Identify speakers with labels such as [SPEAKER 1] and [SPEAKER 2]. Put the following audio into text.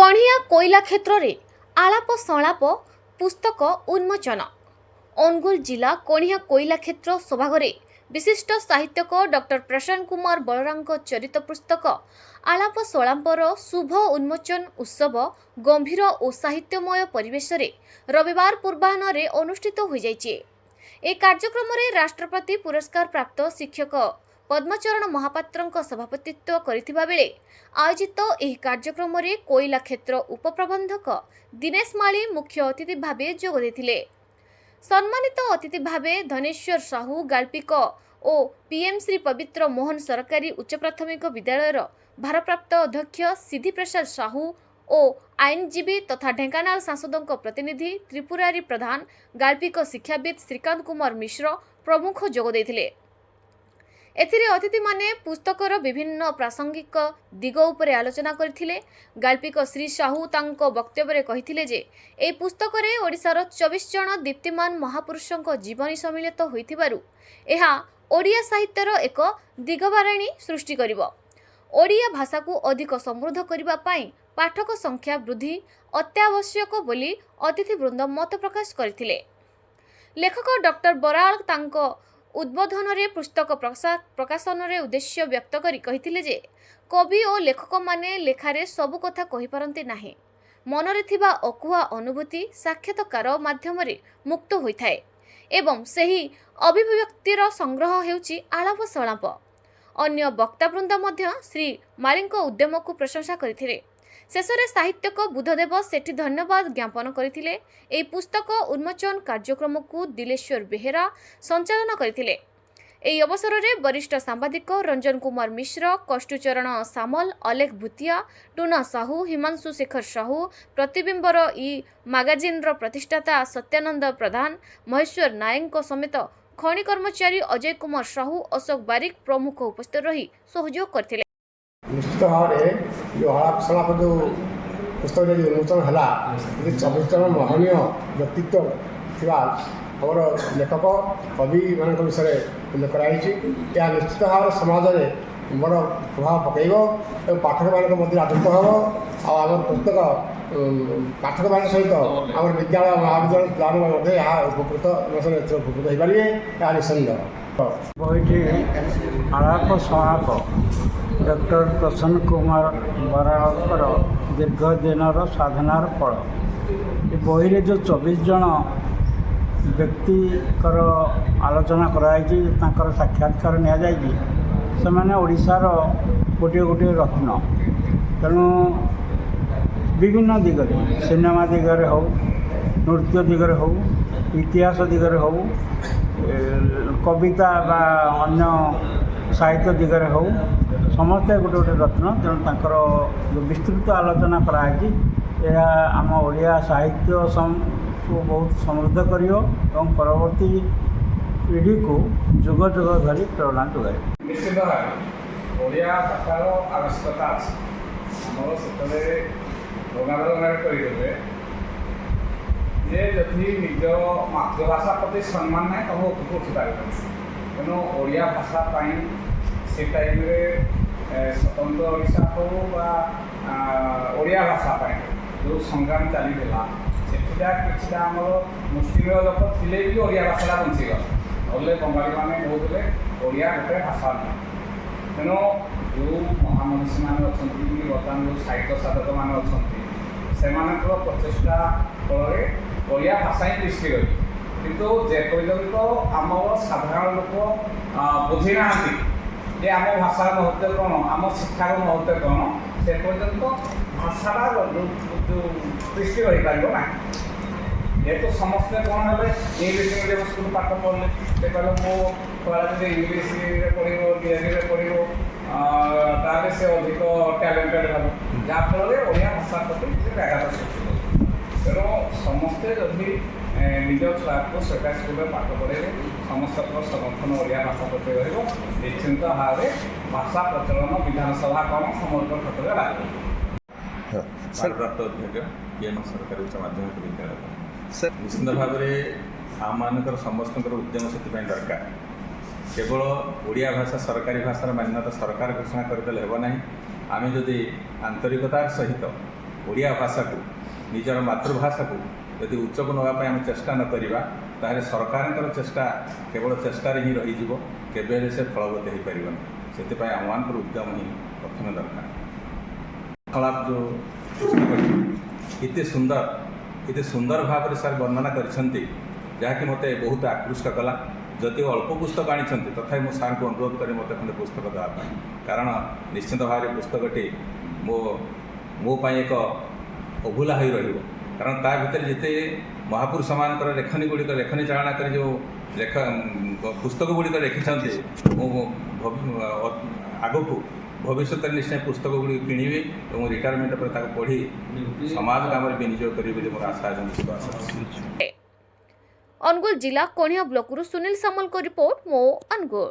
[SPEAKER 1] कणिया कोईला क्षेत्र में आलाप संलाप पुस्तक उन्मोचन। अनुगुल जिला कणिया कोईला क्षेत्र सभाघरे विशिष्ट साहित्यक डॉक्टर प्रशांत कुमार बलराम चरित पुस्तक आलाप संलापर शुभ उन्मोचन उत्सव गंभीर और साहित्यमय परिवेश रे रविवार पूर्वाह्न अनुष्ठित हो जाइए। ए कार्यक्रम में राष्ट्रपति पुरस्कार प्राप्त शिक्षक पद्मचरण महापात्र सभापतित्व करथिबा बेले आयोजित एही कार्यक्रम में कोईला क्षेत्र उपप्रबंधक दिनेश माली मुख्य अतिथि भावे जोग देथिले। सम्मानित अतिथि भावे धनेश्वर साहू गाल्पिक और पीएम श्री पवित्र मोहन सरकारी उच्च प्राथमिक विद्यालयर भारप्राप्त अध्यक्ष सिद्धि प्रसाद साहू और आईनजीवी तथा ढेंकानाल सांसदों प्रतिनिधि त्रिपुरारी प्रधान गाल्पिक शिक्षाविद श्रीकांत कुमार मिश्र प्रमुख जोग देथिले। एथिरे अतिथि माने पुस्तकर विभिन्न प्रासंगिक दिग उपरे आलोचना करथिले। गाल्पिक श्री साहू तांको वक्तव्य कहिथिले जे ए पुस्तक रे ओडिसार 24 जन दीप्तिमान महापुरुषों जीवनी सम्मिलित होइथिबारु एहा ओडिया साहित्यर एक दिगबारिणी सृष्टि करिवो। ओडिया भाषा को अधिक समृद्ध करिबा पई पाठक संख्या वृद्धि अत्यावश्यक बोली अतिथिवृंद मत प्रकाश करथिले। लेखक डॉक्टर बराल तांको उद्बोधन रे पुस्तक प्रकाशन रे उद्देश्य व्यक्त करी कहिथिले जे कवि और लेखक माने लेखारे सबु कथा कहि पारंती नाही। मनरे थिबा अकुहा अनुभूति साक्षात्कार माध्यम रे मुक्त होइथाय एवं सही अभिव्यक्तिर संग्रह हेउची आलाप संलाप। अन्य वक्तावृंद मध्य श्री मालीको उद्यम को प्रशंसा करथिले। शेषरे साहित्यक बुद्धदेव सेठी धन्यवाद ज्ञापन करथिले। एही पुस्तक उन्मोचन कार्यक्रम को दिलेश्वर बेहेरा संचालन करथिले। एही अवसर में वरिष्ठ सांबादिक रंजन कुमार मिश्र, कष्टुचरण सामल, अलेख भूतिया, टूना साहू, हिमांशु शेखर साहू, प्रतिबिंबर ई मैगजीन प्रतिष्ठाता सत्यानंद प्रधान, महेश्वर नायक समेत खनि कर्मचारी अजय कुमार साहू, अशोक बारिक प्रमुख उपस्थित रही सहयोग करथिले।
[SPEAKER 2] निश्चित भाव में जो आलाप संलाप जो पुस्तक जो उन्मोचन है 24 जन महनीय व्यक्तित्व थिबा आमर लेखक कवि मान विषय उल्लेख कराई। यह निश्चित भाव समाज में बड़ प्रभाव पकड़ और पाठक मान आदृत हम आम पुस्तक पाठक मान सहित आम विद्यालय महाविद्यालय पिला उपकृत उपकृत हो पारे यह निसंदेह।
[SPEAKER 3] बहीटी आलाप संलाप डॉक्टर प्रसन्न कुमार बराड़कर दीर्घ दिनर साधनार फल। ये बही रे जो 24 जन व्यक्तिकर आलोचना कराई साक्षात्कार नि ओडिशार गोटे गोटे रत्न। तेणु विभिन्न दिगरे सिनेमा दिगरे हो, नृत्य दिगरे हो, इतिहास दिगरे हो, कविता बा अन्य साहित्य दिगरे हो, समस्ते गोटे गोटे रत्न। तेणु तांकर जो विस्तृत आलोचना कराई यह आम ओडिया साहित्य को बहुत समृद्ध करियो एवं परवर्ती पीढ़ी को जुग जुग धरी प्रेरणा जोगाए।
[SPEAKER 4] निश्चित भाव ओडिया भाषार आवश्यकता अच्छे आम से गंगाधर करेंगे जे जदि निज मातृभाषा प्रति सम्मान ना तुम उपरको उठी पार। तेणु ओडिया भाषापी से टाइम स्वतंत्र ओडिशा हो ओडिया भाषापी जो संग्राम चलीला सेटा कि आम मुस्लिम लोक थे भी ओडिया भाषा बंचीगला नले बंगाली मैंने कहते ओडिया गोटे भाषा नहीं। तेणु जो महामनीषी मैंने अच्छा बर्तमान जो साहित्य साधक मैंने अच्छा प्रचेषा फल ओडिया भाषा ही दृष्टि रही किंतु जेपर्यंत आम साधारण लोक बुझी ना जे आम भाषार महत्व कौन आम शिक्षार महत्व कौन से पर्यंत भाषाटा जो दृष्टि रही पार ना। जेहेतु समस्ते कौन है इंग्लीश मीडियम स्कूल पाठ पढ़ले से कहले मो इंग्लीश पढ़ो डिग्री पढ़ो ताले से अधिक टैलेंटेड हम जहाँफल ओडिया भाषा प्रति व्याघात सृष्टि। तेणु समस्ते जदि निज छुआ को सरकारी स्कूल में पाठ पढ़े समस्त समर्थन ओडिया भाषा प्रति निश्चिंत भाव भाषा प्रचलन विधानसभा कौन समग्र क्षेत्र में लागू।
[SPEAKER 5] भारप्राप्त अध्यक्ष पीएम सरकारी उच्च माध्यमिक विद्यालय निश्चित भाव में आम मानकर समस्त उद्यम से दरकार। केवल ओडिया भाषा सरकारी भाषार मान्यता सरकार घोषणा करदे हेब ना। आम जदि आंतरिकतार सहित ଓଡ଼ିଆ ଭାଷାକୁ ନିଜର ମାତୃଭାଷାକୁ ଯଦି ଉଚ୍ଚକୁ ନେବା ପାଇଁ ଆମେ ଚେଷ୍ଟା ନ କରିବା ତାହେଲେ ସରକାରଙ୍କର ଚେଷ୍ଟା କେବଳ ଚେଷ୍ଟାରେ ହିଁ ରହିଯିବ, କେବେ ହେଲେ ସେ ଫଳବତୀ ହୋଇପାରିବନି। ସେଥିପାଇଁ ଆମମାନଙ୍କର ଉଦ୍ୟମ ହିଁ ପ୍ରଥମେ ଦରକାର। ସଂଳାପ ଯେଉଁ ପୁସ୍ତକଟି ଏତେ ସୁନ୍ଦର ଭାବରେ ସାର୍ ବର୍ଣ୍ଣନା କରିଛନ୍ତି, ଯାହାକି ମୋତେ ବହୁତ ଆକୃଷ୍ଟ କଲା। ଯଦିଓ ଅଳ୍ପ ପୁସ୍ତକ ଆଣିଛନ୍ତି ତଥାପି ମୁଁ ସାର୍ଙ୍କୁ ଅନୁରୋଧ କରି ମୋତେ ଖଣ୍ଡେ ପୁସ୍ତକ ଦେବା ପାଇଁ, କାରଣ ନିଶ୍ଚିତ ଭାବରେ ପୁସ୍ତକଟି ମୋ ପାଇଁ ଏକ ଅଭୁଲା ହୋଇ ରହିବ। କାରଣ ତା ଭିତରେ ଯେତେ ମହାପୁରୁଷମାନଙ୍କର ଲେଖନୀ ଚାଳନା କରି ଯେଉଁ ପୁସ୍ତକ ଗୁଡ଼ିକ ଲେଖିଛନ୍ତି, ମୁଁ ଆଗକୁ ଭବିଷ୍ୟତରେ ନିଶ୍ଚୟ ପୁସ୍ତକ ଗୁଡ଼ିକ କିଣିବି ଏବଂ ରିଟାୟାରମେଣ୍ଟ ପରେ ତାକୁ ପଢ଼ି ସମାଜ କାମରେ ବିନିଯୋଗ କରିବି ବୋଲି ମୋର ଆଶା ଏବଂ ବିଶ୍ୱାସ ଅଛି।
[SPEAKER 1] ଅନୁଗୁଳ ଜିଲ୍ଲା କୋଣିଆ ବ୍ଲକରୁ ସୁनील ସାମଲଙ୍କ ରିपोर्ट ମୋ ଅନୁଗୁଳ।